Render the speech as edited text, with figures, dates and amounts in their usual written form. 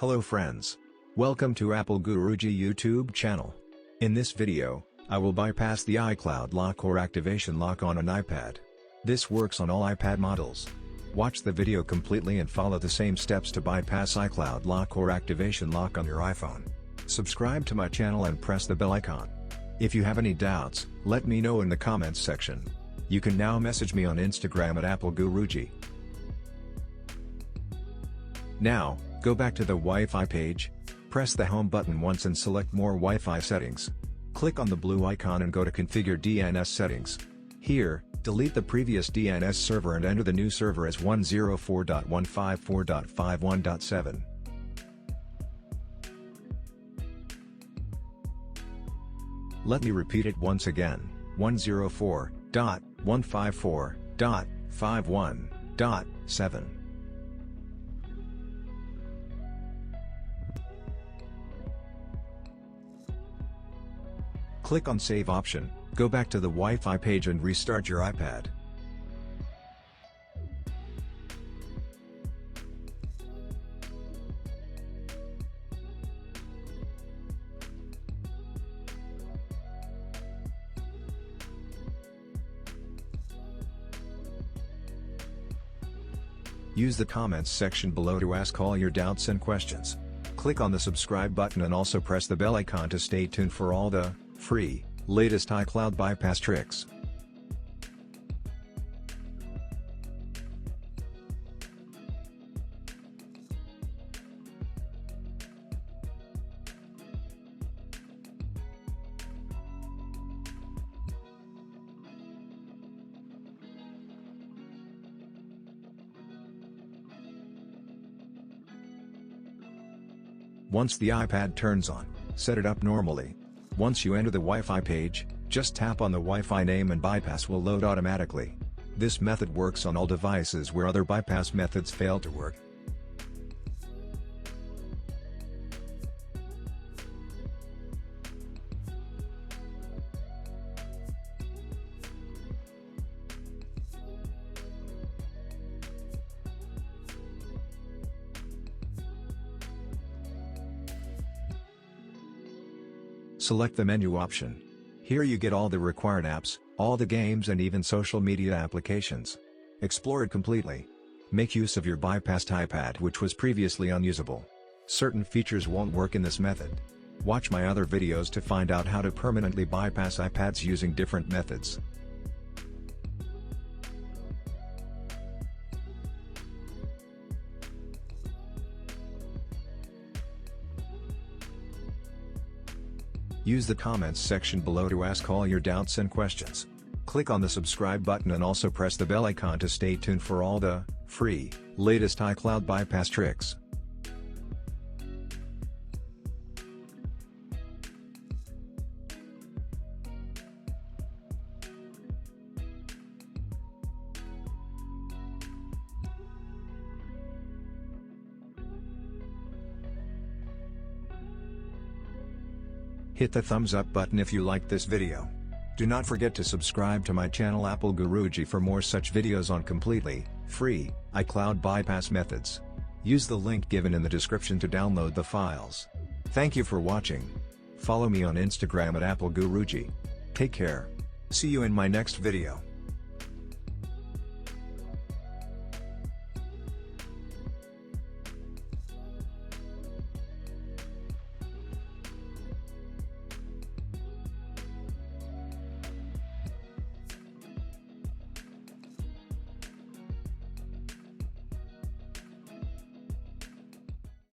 Hello friends. Welcome to Apple Guruji YouTube channel. In this video, I will bypass the iCloud lock or activation lock on an iPad. This works on all iPad models. Watch the video completely and follow the same steps to bypass iCloud lock or activation lock on your iPhone. Subscribe to my channel and press the bell icon. If you have any doubts, let me know in the comments section. You can now message me on Instagram at Apple Guruji. Now, go back to the Wi-Fi page, press the home button once and select more Wi-Fi settings. Click on the blue icon and go to configure DNS settings. Here, delete the previous DNS server and enter the new server as 104.154.51.7. Let me repeat it once again, 104.154.51.7. Click on Save option, go back to the Wi-Fi page and restart your iPad. Use the comments section below to ask all your doubts and questions. Click on the subscribe button and also press the bell icon to stay tuned for all the free, latest iCloud bypass tricks. Once the iPad turns on, set it up normally. Once you enter the Wi-Fi page, just tap on the Wi-Fi name and bypass will load automatically. This method works on all devices where other bypass methods fail to work. Select the menu option. Here you get all the required apps, all the games and even social media applications. Explore it completely. Make use of your bypassed iPad which was previously unusable. Certain features won't work in this method. Watch my other videos to find out how to permanently bypass iPads using different methods. Use the comments section below to ask all your doubts and questions. Click on the subscribe button and also press the bell icon to stay tuned for all the free, latest iCloud bypass tricks. Hit the thumbs up button if you liked this video. Do not forget to subscribe to my channel Apple Guruji for more such videos on completely free iCloud bypass methods. Use the link given in the description to download the files. Thank you for watching. Follow me on Instagram at Apple Guruji. Take care. See you in my next video.